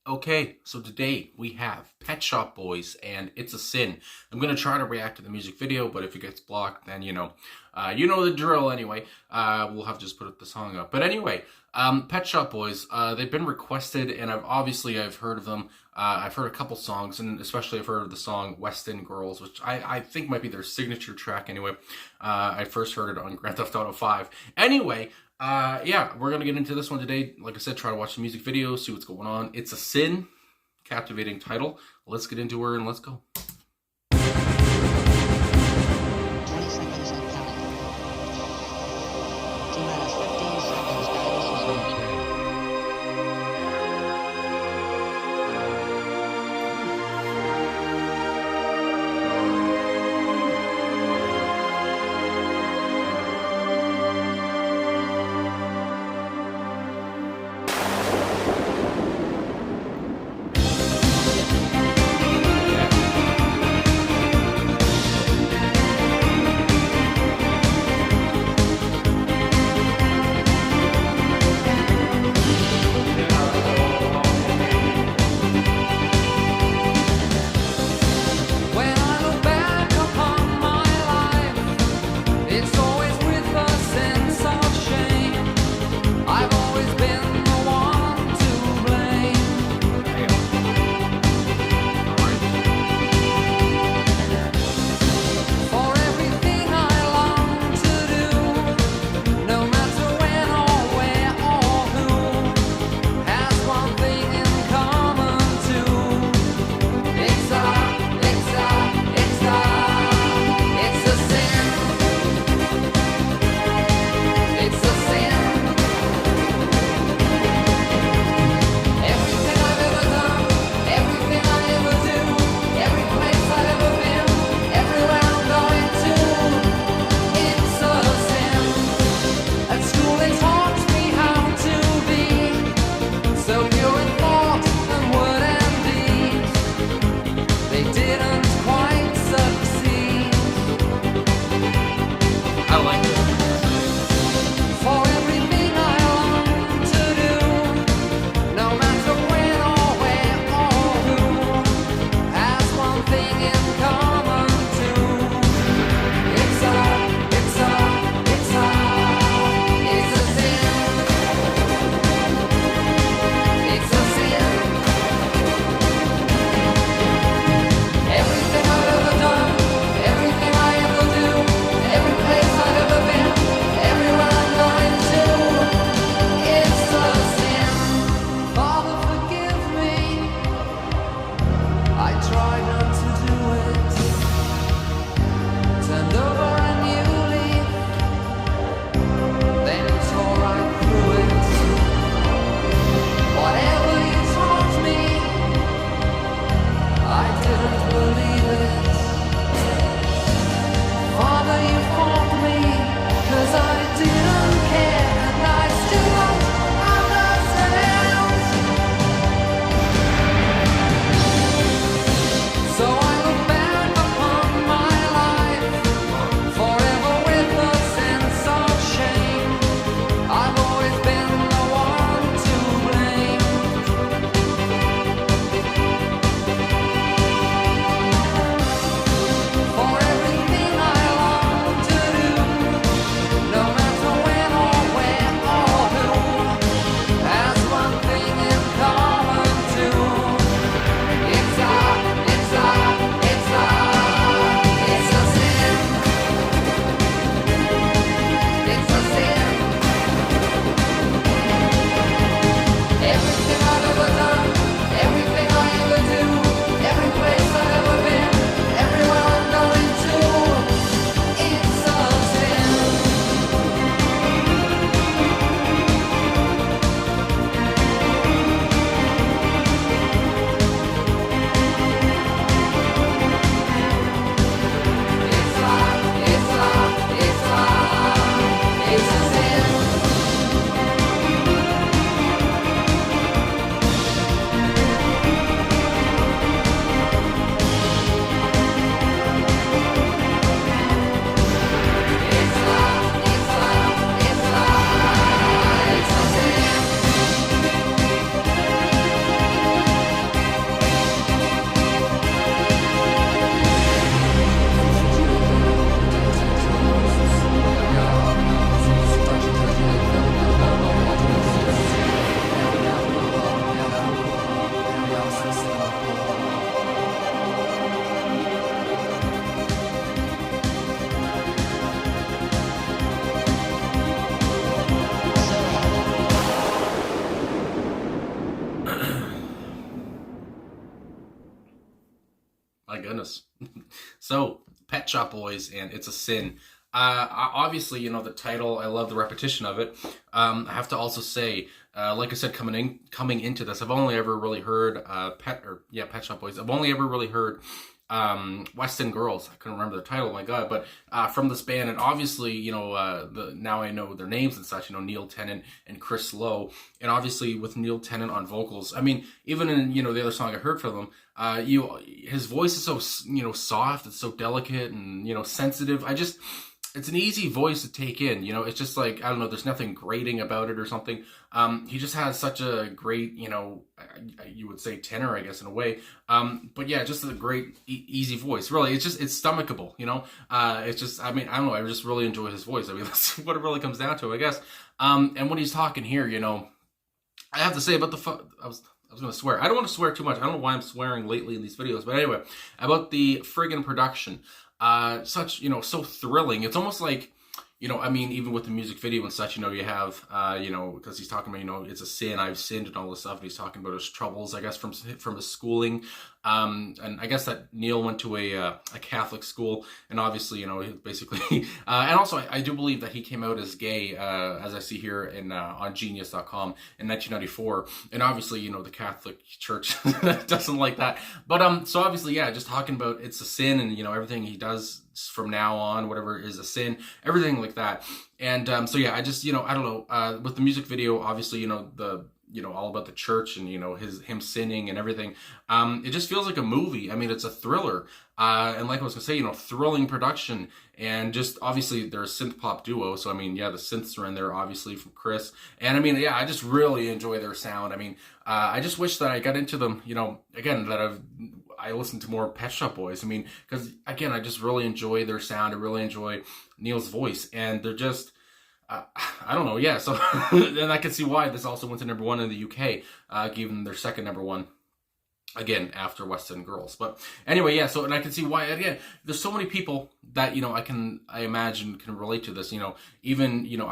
Okay, so today we have Pet Shop Boys and It's a Sin. I'm gonna try to react to the music video, but if it gets blocked, then you know the drill anyway. We'll have to just put the song up. But anyway, Pet Shop Boys, they've been requested, and I've heard of them. I've heard a couple songs, and especially I've heard of the song West End Girls, which I think might be their signature track anyway. I first heard it on Grand Theft Auto 5. Anyway, yeah, we're gonna get into this one today. Like I said, try to watch the music video, see what's going on. It's a Sin, captivating title. Let's get into her and let's go. 20 seconds and counting. T-minus 15 seconds, guys. This is launch. goodness. So, Pet Shop Boys and It's a Sin. Obviously, you know, the title, I love the repetition of it. I have to also say, like I said, coming into this, I've only ever really heard Pet Shop Boys. I've only ever really heard West End Girls. I couldn't remember the title, my god, but from this band, and obviously, you know, now I know their names and such, you know, Neil Tennant and Chris Lowe, and obviously with Neil Tennant on vocals. I mean, even in, you know, the other song I heard from them, his voice is so, you know, soft, it's so delicate and, you know, sensitive. It's an easy voice to take in, you know, it's just like, I don't know, there's nothing grating about it or something. He just has such a great, you know, you would say tenor, I guess, in a way. But yeah, just a great, easy voice. Really, it's stomachable, you know? It's just, I mean, I don't know, I just really enjoy his voice. I mean, that's what it really comes down to, I guess. And when he's talking here, you know, I have to say about I was going to swear. I don't want to swear too much. I don't know why I'm swearing lately in these videos. But anyway, about the friggin' production. Such, you know, so thrilling. It's almost like, you know, I mean, even with the music video and such, you know, you have, you know, because he's talking about, you know, it's a sin, I've sinned and all this stuff. And he's talking about his troubles, I guess, from his schooling. And I guess that Neil went to a Catholic school, and obviously, you know, basically, and also I do believe that he came out as gay, as I see here in on Genius.com in 1994, and obviously, you know, the Catholic Church doesn't like that. But so obviously, yeah, just talking about it's a sin, and you know, everything he does from now on, whatever is a sin, everything like that. And so yeah, I just, you know, I don't know, with the music video, obviously, you know, all about the church and, you know, him sinning and everything. It just feels like a movie. I mean, it's a thriller. And like I was gonna say, you know, thrilling production, and just obviously they're a synth pop duo. So I mean, yeah, the synths are in there, obviously, from Chris. And I mean, yeah, I just really enjoy their sound. I mean, I just wish that I got into them, you know, again, that I listened to more Pet Shop Boys. I mean, because again, I just really enjoy their sound. I really enjoy Neil's voice, and they're just, I don't know, yeah, so then I can see why this also went to #1 in the UK, given their second #1, again, after West End Girls. But anyway, yeah, so, and I can see why, again, there's so many people that, you know, I imagine can relate to this, you know, even, you know,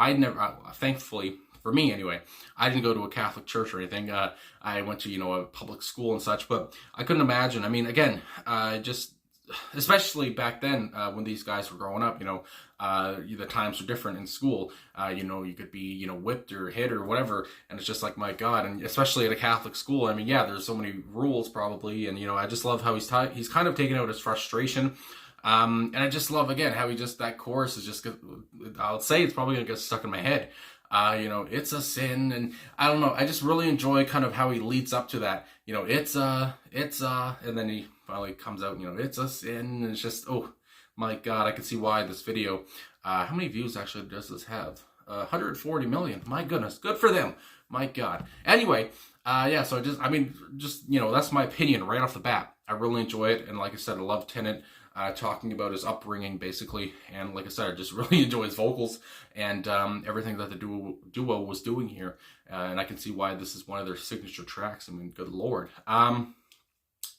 thankfully, for me anyway, I didn't go to a Catholic church or anything. I went to, you know, a public school and such, but I couldn't imagine. I mean, again, just, especially back then, when these guys were growing up, you know, the times were different in school. You know, you could be, you know, whipped or hit or whatever, and it's just like, my God. And especially at a Catholic school, I mean, yeah, there's so many rules probably, and you know, I just love how he's kind of taking out his frustration. And I just love, again, how that chorus is just, I'll say it's probably gonna get stuck in my head. You know, it's a sin, and I don't know, I just really enjoy kind of how he leads up to that, you know, and then he finally comes out, you know, it's a sin, and it's just, oh my God, I can see why this video, how many views actually does this have? 140 million, my goodness, good for them, my God. Anyway, yeah, so just, you know, that's my opinion right off the bat. I really enjoy it, and like I said, I love Tennant, talking about his upbringing, basically, and like I said, I just really enjoy his vocals and everything that the duo was doing here, and I can see why this is one of their signature tracks. I mean, good Lord.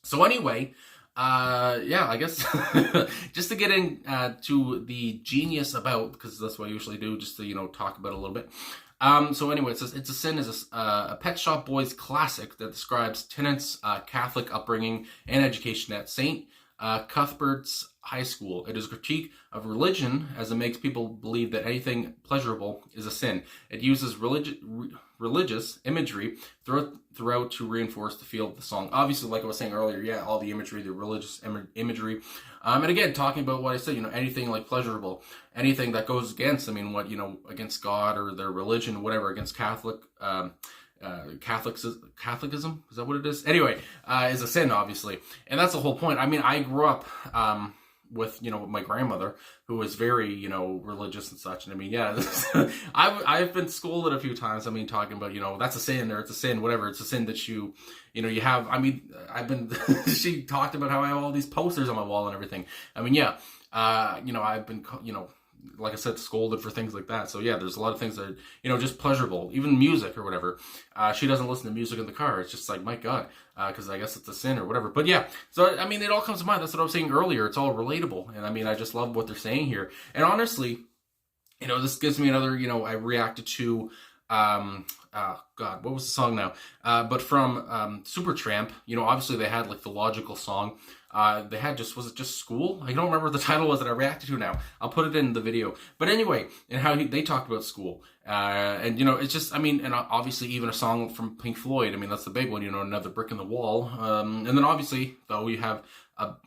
So anyway, yeah, I guess just to get in to the genius about, because that's what I usually do, just to, you know, talk about it a little bit. So anyway, it says It's a Sin is a Pet Shop Boys classic that describes Tennant's Catholic upbringing and education at St. Cuthbert's High School. It is a critique of religion, as it makes people believe that anything pleasurable is a sin. It uses religious imagery throughout to reinforce the feel of the song. Obviously, like I was saying earlier, yeah, all the imagery, the religious imagery. And again, talking about what I said, you know, anything like pleasurable, anything that goes against, I mean, what, you know, against God or their religion, whatever, against Catholicism, is that what it is? Anyway, is a sin, obviously, and that's the whole point. I mean, I grew up with, you know, my grandmother, who was very, you know, religious and such, and I mean, yeah, I've been scolded a few times. I mean, talking about, you know, that's a sin, or it's a sin, whatever. It's a sin that you know, you have. I mean, she talked about how I have all these posters on my wall and everything. I mean, yeah, you know, I've been, you know, like I said, scolded for things like that. So yeah, there's a lot of things that are, you know, just pleasurable, even music or whatever. She doesn't listen to music in the car. It's just like, my God, because I guess it's a sin or whatever. But yeah, so I mean, it all comes to mind. That's what I was saying earlier. It's all relatable, and I mean, I just love what they're saying here. And honestly, you know, this gives me another, you know, I reacted to God, what was the song now? But from Supertramp, obviously they had like the logical song. They had was it just School? I don't remember what the title was that I reacted to now. I'll put it in the video. But anyway, and how they talked about school. And it's just, and obviously even a song from Pink Floyd. That's the big one, Another Brick in the Wall. And then obviously, though, you have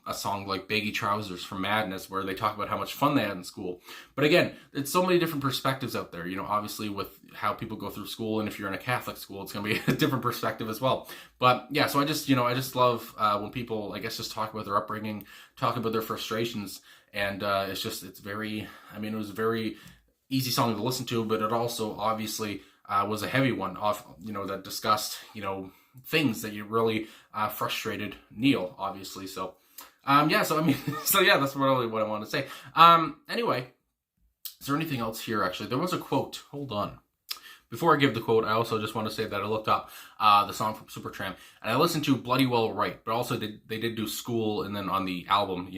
a song like Baggy Trousers from Madness, where they talk about how much fun they had in school. But again, it's so many different perspectives out there, obviously with how people go through school, and if you're in a Catholic school, it's going to be a different perspective as well. But yeah, so I just love when people, I guess, just talk about their upbringing, talk about their frustrations, and it's very, it was a very easy song to listen to, but it also obviously was a heavy one that discussed, things that you really frustrated Neil, obviously. So so yeah, that's really what I want to say. Anyway, is there anything else here? Actually, there was a quote. Hold on. Before I give the quote, I also just want to say that I looked up the song from Supertramp, and I listened to Bloody Well Right, but also they did do School, and then on the album,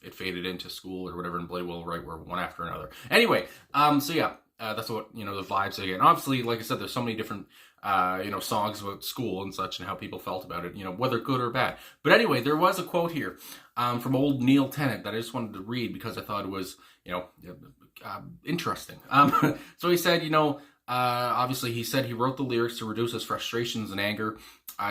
it faded into School or whatever, and Bloody Well Right were one after another. Anyway, so yeah, that's what, the vibes again. Obviously, like I said, there's so many different songs about school and such, and how people felt about it, whether good or bad. But anyway, there was a quote here from old Neil Tennant that I just wanted to read because I thought it was, interesting. So he said, obviously he said he wrote the lyrics to reduce his frustrations and anger.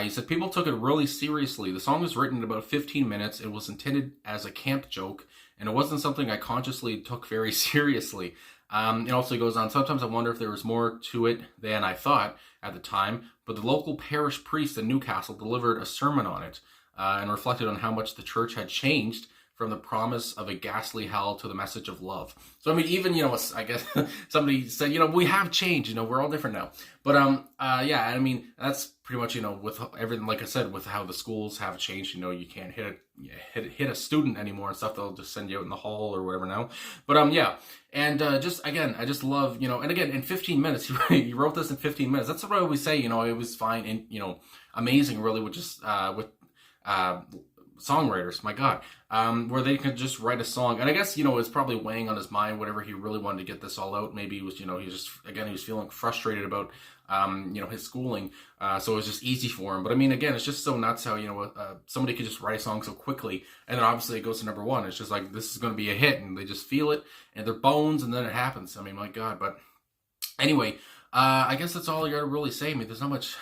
He said people took it really seriously. The song was written in about 15 minutes. It was intended as a camp joke, and it wasn't something I consciously took very seriously. It also goes on, sometimes I wonder if there was more to it than I thought at the time, but the local parish priest in Newcastle delivered a sermon on it and reflected on how much the church had changed from the promise of a ghastly hell to the message of love. So, even, I guess somebody said, we have changed, we're all different now. But, yeah, that's pretty much, with everything, like I said, with how the schools have changed, you can't hit a student anymore and stuff. They'll just send you out in the hall or whatever now. But, yeah. And, I just love, and again, in 15 minutes, he wrote this in 15 minutes. That's what I always say, it was fine and, amazing, really, with just, songwriters, my God, where they could just write a song. And I guess, it's probably weighing on his mind, whatever he really wanted to get this all out. Maybe it was, he was feeling frustrated about, his schooling. So it was just easy for him. But again, it's just so nuts how, somebody could just write a song so quickly. And then obviously it goes to number one. It's just like, this is going to be a hit, and they just feel it in their bones, and then it happens. My God. But anyway, I guess that's all I gotta really say. There's not much,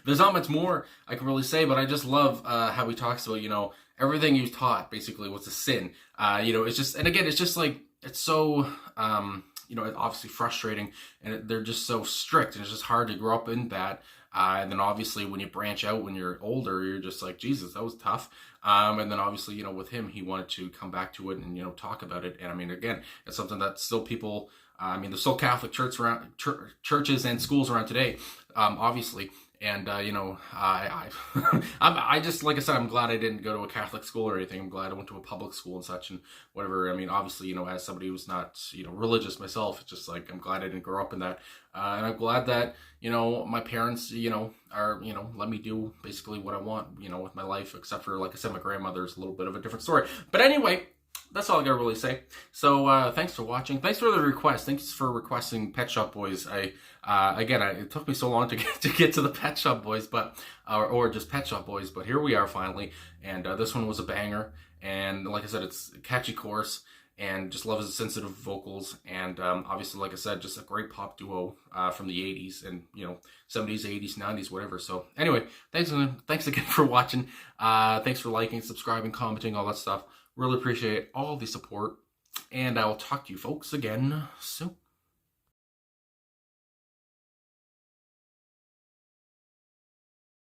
there's not much more I can really say, but I just love how he talks about, everything he's taught basically was a sin. It's just, and again, it's just like, it's so, obviously frustrating, and they're just so strict, and it's just hard to grow up in that. And then obviously when you branch out when you're older, you're just like, Jesus, that was tough. And then obviously, with him, he wanted to come back to it and, talk about it. And again, it's something that still people, there's still Catholic churches and schools around today, obviously. And, I just, like I said, I'm glad I didn't go to a Catholic school or anything. I'm glad I went to a public school and such and whatever. Obviously, as somebody who's not, religious myself, it's just like, I'm glad I didn't grow up in that. And I'm glad that, my parents, are, let me do basically what I want, with my life, except for, like I said, my grandmother's a little bit of a different story. But anyway, that's all I gotta really say. So thanks for watching. Thanks for the request. Thanks for requesting Pet Shop Boys. It took me so long to get to the Pet Shop Boys, but or just Pet Shop Boys. But here we are finally. And this one was a banger. And like I said, it's a catchy chorus, and just love his sensitive vocals. And obviously, like I said, just a great pop duo from the 80s and 70s, 80s, 90s, whatever. So anyway, thanks again for watching. Thanks for liking, subscribing, commenting, all that stuff. Really appreciate all the support, and I will talk to you folks again soon.